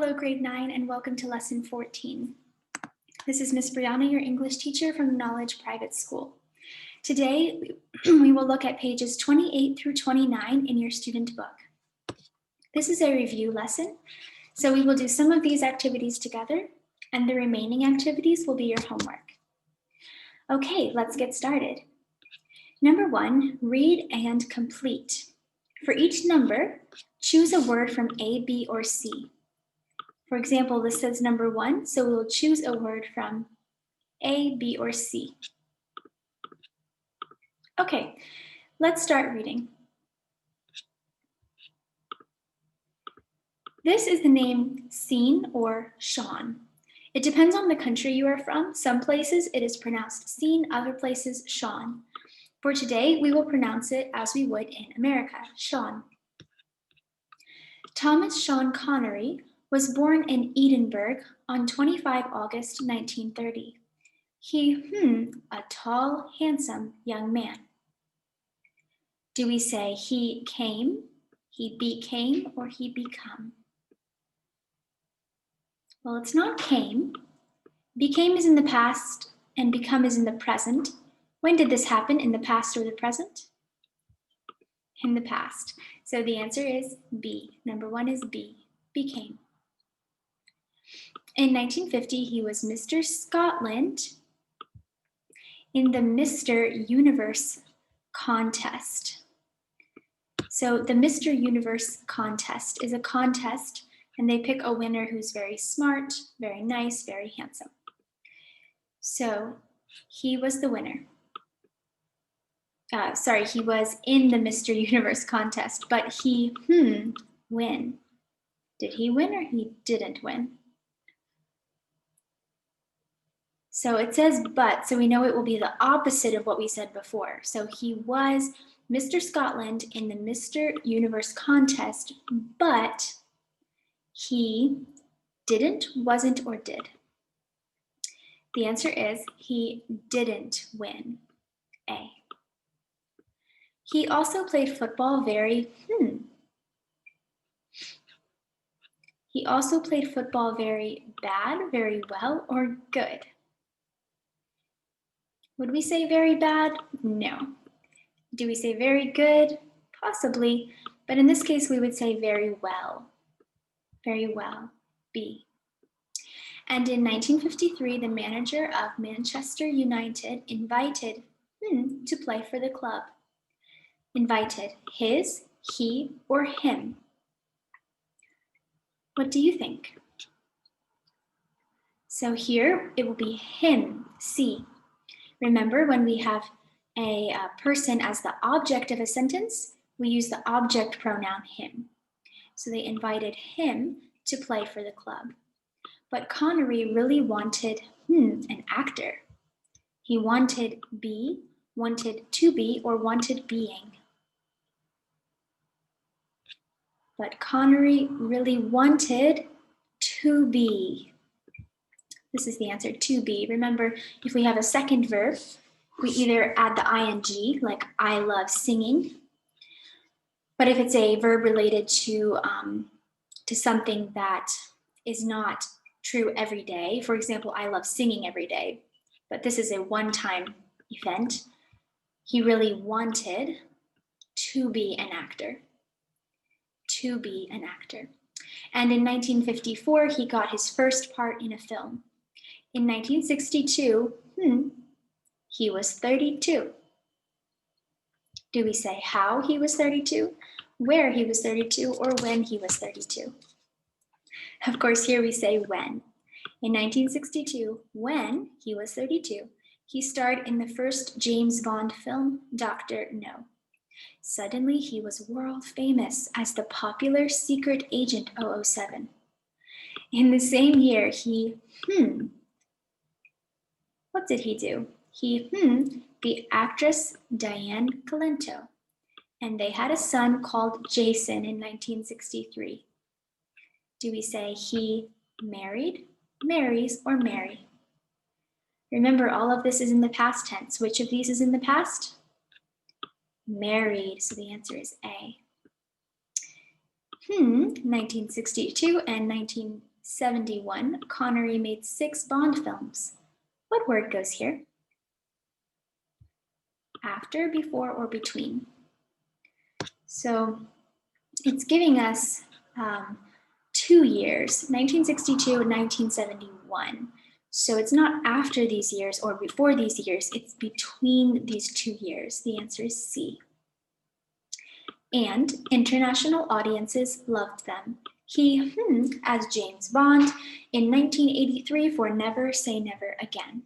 Hello, grade 9, and welcome to lesson 14. This is Miss Brianna, your English teacher from Knowledge Private School. Today, we will look at pages 28 through 29 in your student book. This is a review lesson, so we will do some of these activities together, and the remaining activities will be your homework. Okay, let's get started. Number 1, read and complete. For each number, choose a word from A, B, or C. For example, this says number 1, so we will choose a word from A, B, or C. Okay, let's start reading. This is the name Sean or Sean. It depends on the country you are from. Some places it is pronounced Sean, other places Sean. For today, we will pronounce it as we would in America, Sean. Thomas Sean Connery was born in Edinburgh on 25 August 1930. He, a tall, handsome young man. Do we say he came, he became, or he become? Well, it's not came. Became is in the past and become is in the present. When did this happen, in the past or the present? In the past. So the answer is B. Number 1 is B, became. In 1950, he was Mr. Scotland in the Mr. Universe contest. So the Mr. Universe contest is a contest, and they pick a winner who's very smart, very nice, very handsome. So he was the winner. He was in the Mr. Universe contest, but he, win. Did he win or he didn't win? So it says but, so we know it will be the opposite of what we said before. So he was Mr. Scotland in the Mr. Universe contest, but he didn't, wasn't, or did. The answer is he didn't win. A. He also played football He also played football very bad, very well, or good. Would we say very bad? No. Do we say very good? Possibly, but in this case we would say very well. Very well, B. And in 1953, the manager of Manchester United invited to play for the club. Invited his, he, or him. What do you think? So here it will be him, C. Remember, when we have a person as the object of a sentence, we use the object pronoun him. So they invited him to play for the club. But Connery really wanted an actor. He wanted be, wanted to be, or wanted being. But Connery really wanted to be. This is the answer, to be. Remember, if we have a second verb, we either add the ing, like I love singing. But if it's a verb related to something that is not true every day, for example, I love singing every day, but this is a one-time event, he really wanted to be an actor. To be an actor. And in 1954, he got his first part in a film. In 1962, he was 32. Do we say how he was 32, where he was 32, or when he was 32? Of course, here we say when. In 1962, when he was 32, he starred in the first James Bond film, Dr. No. Suddenly, he was world famous as the popular secret agent 007. In the same year, he, what did he do? He, the actress Diane Calento, and they had a son called Jason in 1963. Do we say he married, marries, or marry? Remember, all of this is in the past tense. Which of these is in the past? Married, so the answer is A. 1962 and 1971, Connery made 6 Bond films. What word goes here? After, before, or between? So it's giving us 2 years, 1962 and 1971. So it's not after these years or before these years, it's between these 2 years. The answer is C. And international audiences loved them. He as James Bond in 1983 for Never Say Never Again.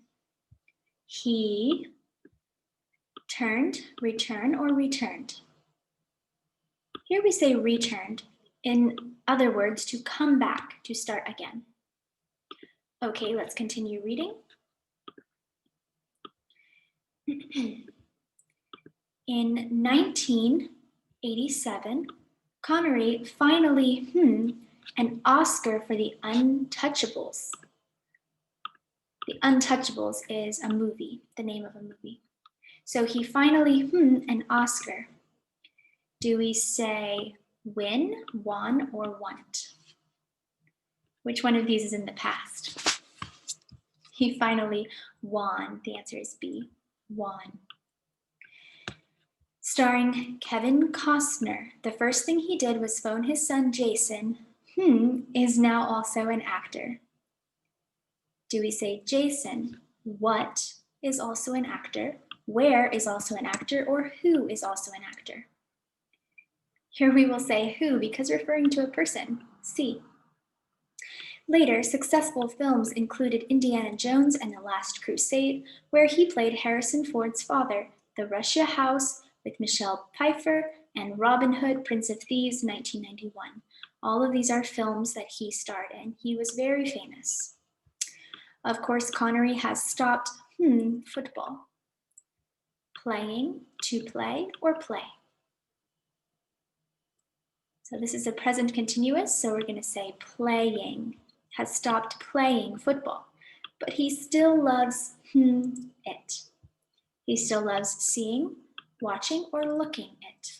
He turned, return, or returned. Here we say returned. In other words, to come back, to start again. Okay, let's continue reading. In 1987, Connery finally an Oscar for The Untouchables. The Untouchables is a movie, the name of a movie. So he finally an Oscar. Do we say win, won, or want? Which one of these is in the past? He finally won. The answer is B, won. Starring Kevin Costner, the first thing he did was phone his son Jason, is now also an actor. Do we say Jason, what is also an actor, where is also an actor, or who is also an actor? Here we will say who because referring to a person, C. Later, successful films included Indiana Jones and the Last Crusade, where he played Harrison Ford's father, The Russia House with Michelle Pfeiffer, and Robin Hood, Prince of Thieves, 1991. All of these are films that he starred in. He was very famous. Of course, Connery has stopped football. Playing, to play, or play. So this is a present continuous, so we're going to say playing. Has stopped playing football, but he still loves it. He still loves seeing, watching, or looking it.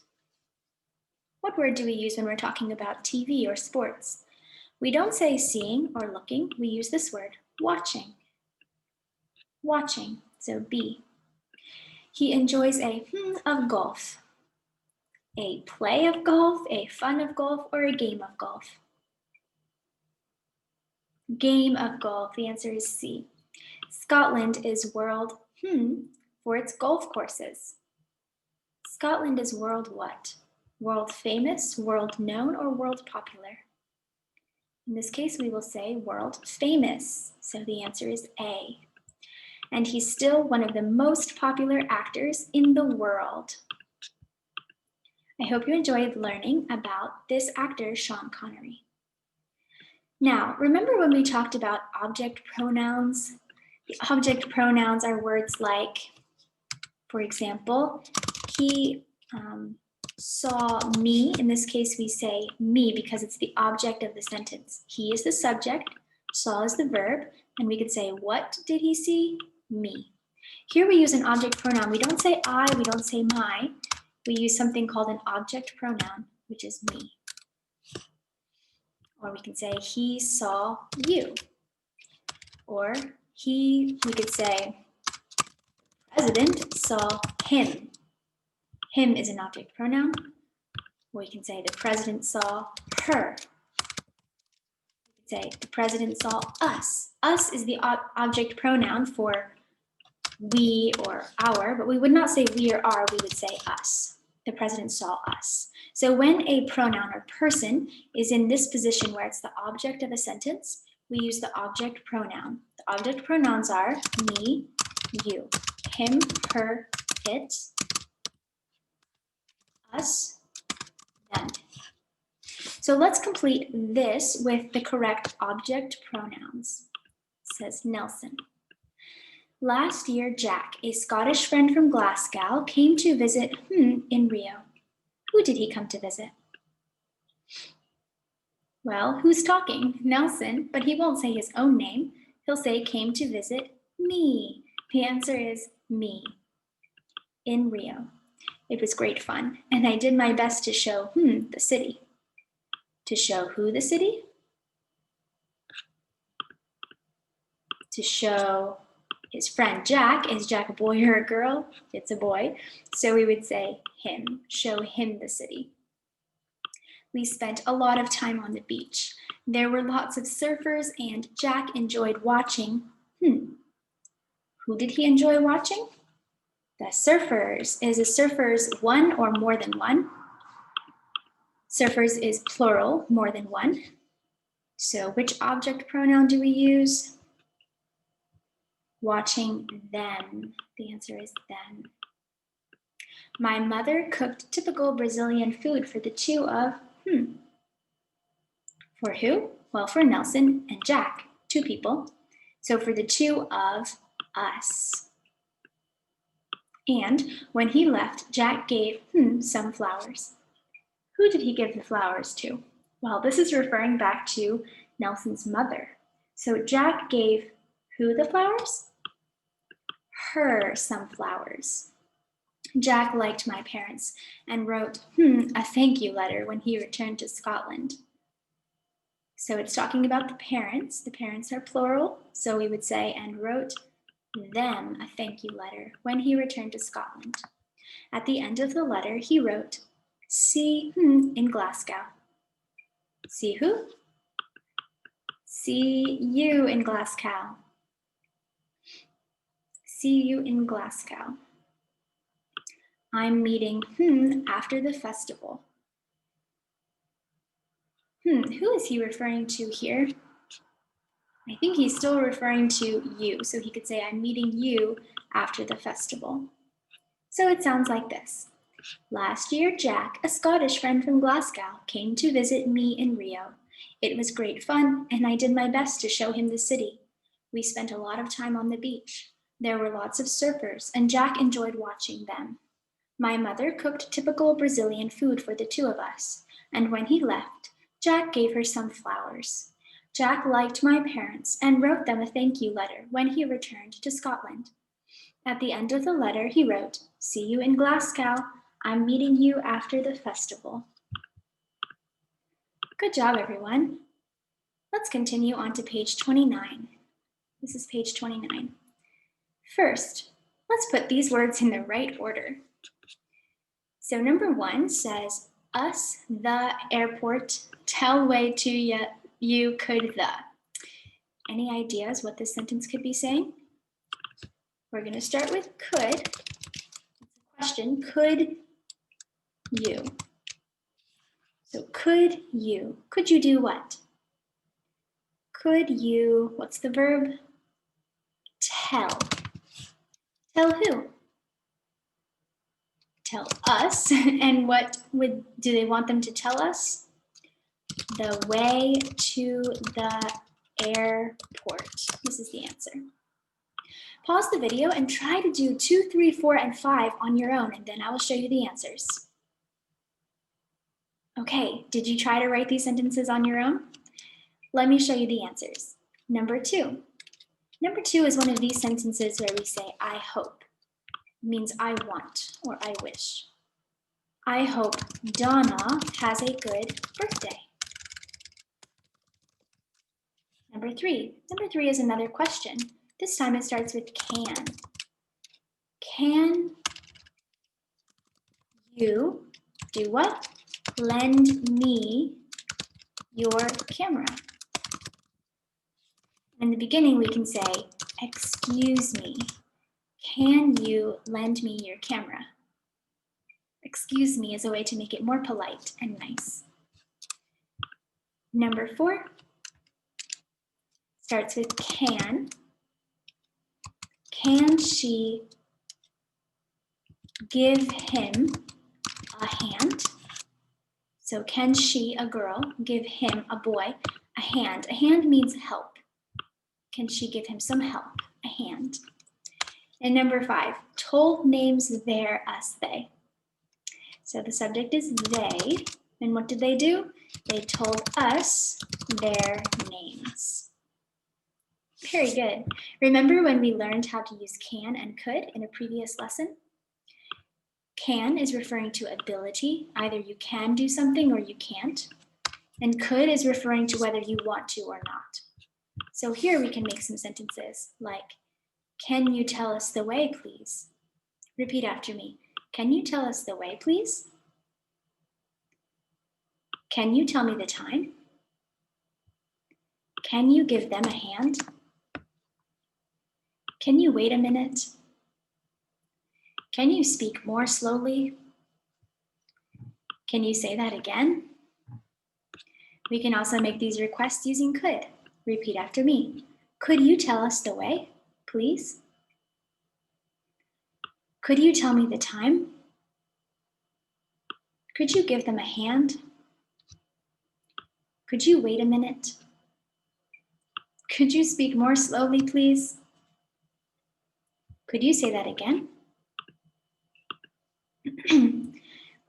What word do we use when we're talking about TV or sports? We don't say seeing or looking, we use this word, watching. Watching, so B. He enjoys a of golf. A play of golf, a fun of golf, or a game of golf? Game of golf, the answer is C. Scotland is world for its golf courses. Scotland is world what? World famous, world known, or world popular? In this case, we will say world famous. So the answer is A. And he's still one of the most popular actors in the world. I hope you enjoyed learning about this actor, Sean Connery. Now, remember when we talked about object pronouns? The object pronouns are words like, for example, he saw me. In this case, we say me because it's the object of the sentence. He is the subject, saw is the verb, and we could say, what did he see? Me. Here we use an object pronoun. We don't say I, we don't say my. We use something called an object pronoun, which is me. Or we can say, he saw you. Or we could say, president saw him. Him is an object pronoun. Or we can say, the president saw her. We could say, the president saw us. Us is the object pronoun for we or our, but we would not say we or our, we would say us. The president saw us. So when a pronoun or person is in this position where it's the object of a sentence, we use the object pronoun. The object pronouns are me, you, him, her, it, us, them. So let's complete this with the correct object pronouns, says Nelson. Last year, Jack, a Scottish friend from Glasgow, came to visit in Rio. Who did he come to visit? Well, who's talking? Nelson, but he won't say his own name. He'll say came to visit me. The answer is me. In Rio. It was great fun, and I did my best to show the city. To show who the city? to show his friend Jack. Is Jack a boy or a girl? It's a boy. So we would say him, show him the city. We spent a lot of time on the beach. There were lots of surfers and Jack enjoyed watching. Who did he enjoy watching? The surfers. Is a surfers one or more than one? Surfers is plural, more than one. So which object pronoun do we use? Watching them. The answer is them. My mother cooked typical Brazilian food for the two of, For who? Well, for Nelson and Jack, two people. So for the two of us. And when he left, Jack gave, some flowers. Who did he give the flowers to? Well, this is referring back to Nelson's mother. So Jack gave who the flowers? Her some flowers. Jack liked my parents and wrote, a thank you letter when he returned to Scotland. So it's talking about the parents. The parents are plural, so we would say, and wrote them a thank you letter when he returned to Scotland. At the end of the letter, he wrote, see in Glasgow. See who? See you in Glasgow. See you in Glasgow. I'm meeting after the festival. Who is he referring to here? I think he's still referring to you. So he could say, I'm meeting you after the festival. So it sounds like this. Last year, Jack, a Scottish friend from Glasgow, came to visit me in Rio. It was great fun, and I did my best to show him the city. We spent a lot of time on the beach. There were lots of surfers, and Jack enjoyed watching them. My mother cooked typical Brazilian food for the two of us, and when he left, Jack gave her some flowers. Jack liked my parents and wrote them a thank you letter when he returned to Scotland. At the end of the letter, he wrote, see you in Glasgow. I'm meeting you after the festival. Good job, everyone. Let's continue on to page 29. This is page 29. First, let's put these words in the right order. So number 1 says, us, the airport, tell way to you could the. Any ideas what this sentence could be saying? We're going to start with could. It's a question, could you? So could you do what? Could you, what's the verb? Tell. Tell who? Tell us. And what do they want them to tell us? The way to the airport. This is the answer. Pause the video and try to do 2, 3, 4, and 5 on your own, and then I will show you the answers. Okay, did you try to write these sentences on your own? Let me show you the answers. Number 2. Number 2 is one of these sentences where we say, I hope. It means I want or I wish. I hope Donna has a good birthday. Number 3. Number 3 is another question. This time it starts with can. Can you do what? Lend me your camera. In the beginning, we can say, excuse me, can you lend me your camera? Excuse me is a way to make it more polite and nice. Number 4 starts with can. Can she give him a hand? So can she, a girl, give him, a boy, a hand? A hand means help. Can she give him some help, a hand? And number 5, told names their, us, they. So the subject is they, and what did they do? They told us their names. Very good. Remember when we learned how to use can and could in a previous lesson? Can is referring to ability, either you can do something or you can't. And could is referring to whether you want to or not. So here we can make some sentences like, can you tell us the way, please? Repeat after me. Can you tell us the way, please? Can you tell me the time? Can you give them a hand? Can you wait a minute? Can you speak more slowly? Can you say that again? We can also make these requests using could. Repeat after me. Could you tell us the way, please? Could you tell me the time? Could you give them a hand? Could you wait a minute? Could you speak more slowly, please? Could you say that again?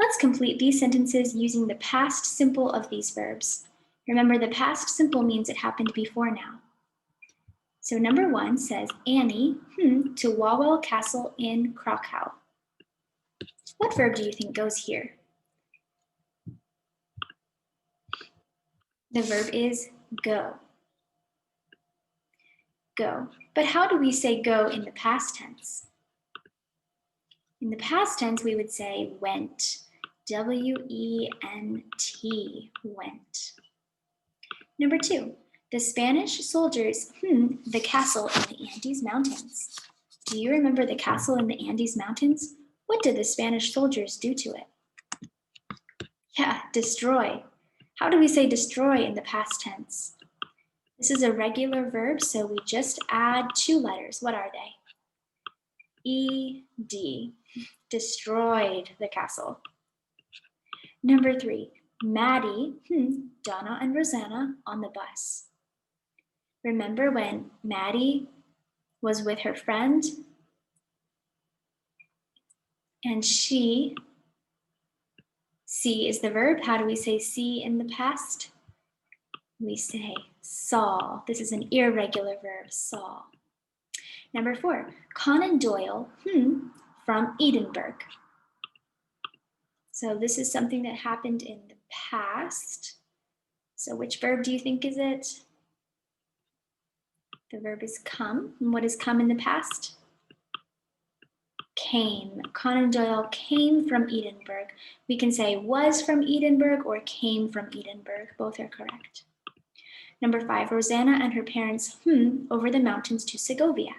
Let's complete these sentences using the past simple of these verbs. Remember, the past simple means it happened before now. So number 1 says Annie to Wawel Castle in Krakow. What verb do you think goes here? The verb is go. Go. But how do we say go in the past tense? In the past tense, we would say went. W-E-N-T, went. Number 2, the Spanish soldiers the castle in the Andes Mountains. Do you remember the castle in the Andes Mountains? What did the Spanish soldiers do to it? Yeah, destroy. How do we say destroy in the past tense? This is a regular verb, so we just add 2 letters. What are they? E-D, destroyed the castle. Number 3, Maddie, Donna and Rosanna on the bus. Remember when Maddie was with her friend and see is the verb. How do we say see in the past? We say saw. This is an irregular verb, saw. Number 4, Conan Doyle from Edinburgh. So this is something that happened in the past. So which verb do you think is it? The verb is come. And what is come in the past? Came. Conan Doyle came from Edinburgh. We can say was from Edinburgh or came from Edinburgh. Both are correct. Number 5, Rosanna and her parents over the mountains to Segovia.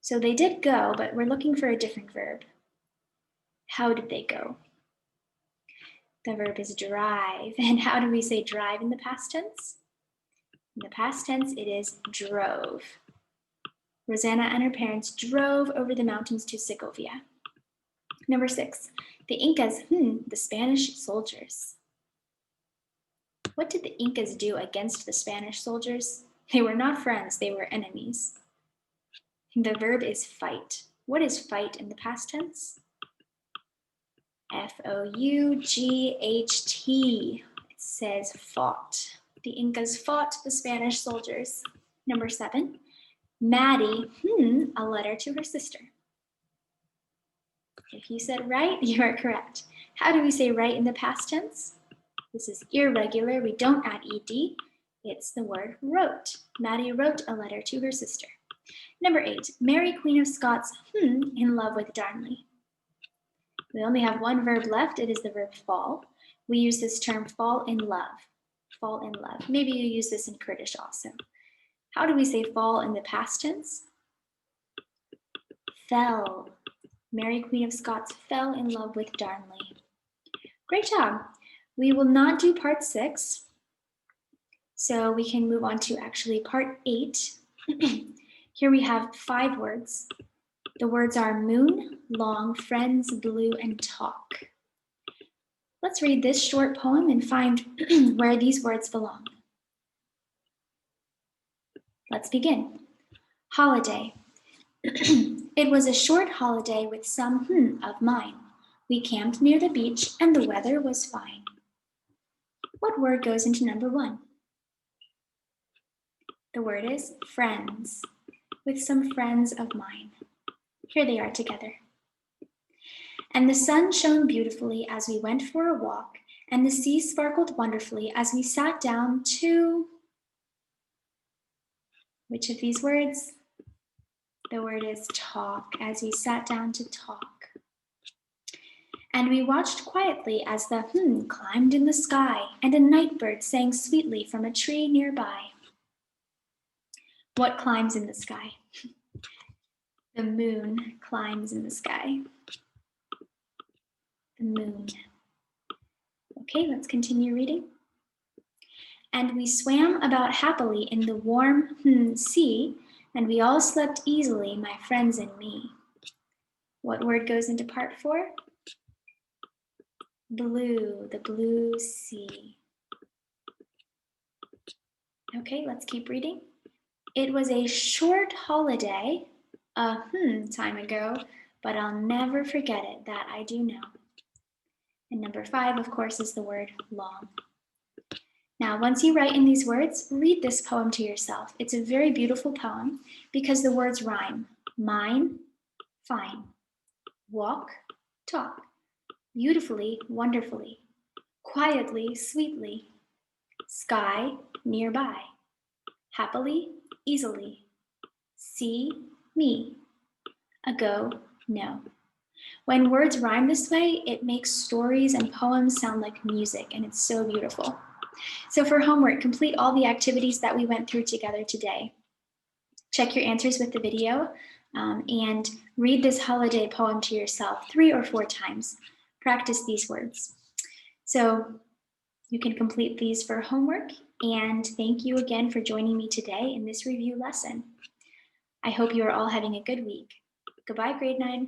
So they did go, but we're looking for a different verb. How did they go? The verb is drive. And how do we say drive in the past tense? In the past tense, it is drove. Rosanna and her parents drove over the mountains to Segovia. Number 6, the Incas, the Spanish soldiers. What did the Incas do against the Spanish soldiers? They were not friends, they were enemies. The verb is fight. What is fight in the past tense? F-O-U-G-H-T. It says fought. The Incas fought the Spanish soldiers. Number 7, Maddie, a letter to her sister. If you said right, you are correct. How do we say right in the past tense? This is irregular. We don't add ed. It's the word wrote. Maddie wrote a letter to her sister. Number 8, Mary, Queen of Scots, in love with Darnley. We only have one verb left. It is the verb fall. We use this term fall in love. Fall in love. Maybe you use this in Kurdish also. How do we say fall in the past tense? Fell. Mary, Queen of Scots, fell in love with Darnley. Great job. We will not do part 6. So we can move on to actually part 8. Here we have 5 words. The words are moon, long, friends, blue, and talk. Let's read this short poem and find where these words belong. Let's begin. Holiday. It was a short holiday with some of mine. We camped near the beach and the weather was fine. What word goes into number 1? The word is friends, with some friends of mine. Here they are together. And the sun shone beautifully as we went for a walk, and the sea sparkled wonderfully as we sat down to... Which of these words? The word is talk, as we sat down to talk. And we watched quietly as the climbed in the sky, and a night bird sang sweetly from a tree nearby. What climbs in the sky? The moon climbs in the sky. The moon. Okay, let's continue reading. And we swam about happily in the warm sea, and we all slept easily, my friends and me. What word goes into part 4? Blue, the blue sea. Okay, let's keep reading. It was a short holiday, time ago, but I'll never forget it, that I do know. And number 5, of course, is the word long. Now, once you write in these words, read this poem to yourself. It's a very beautiful poem because the words rhyme. Mine, fine. Walk, talk. Beautifully, wonderfully. Quietly, sweetly. Sky, nearby. Happily, easily. See, me. Ago, no. When words rhyme this way, it makes stories and poems sound like music, and it's so beautiful. So for homework, complete all the activities that we went through together today. Check your answers with the video and read this holiday poem to yourself 3 or 4 times. Practice these words. So you can complete these for homework, and thank you again for joining me today in this review lesson. I hope you are all having a good week. Goodbye, grade 9.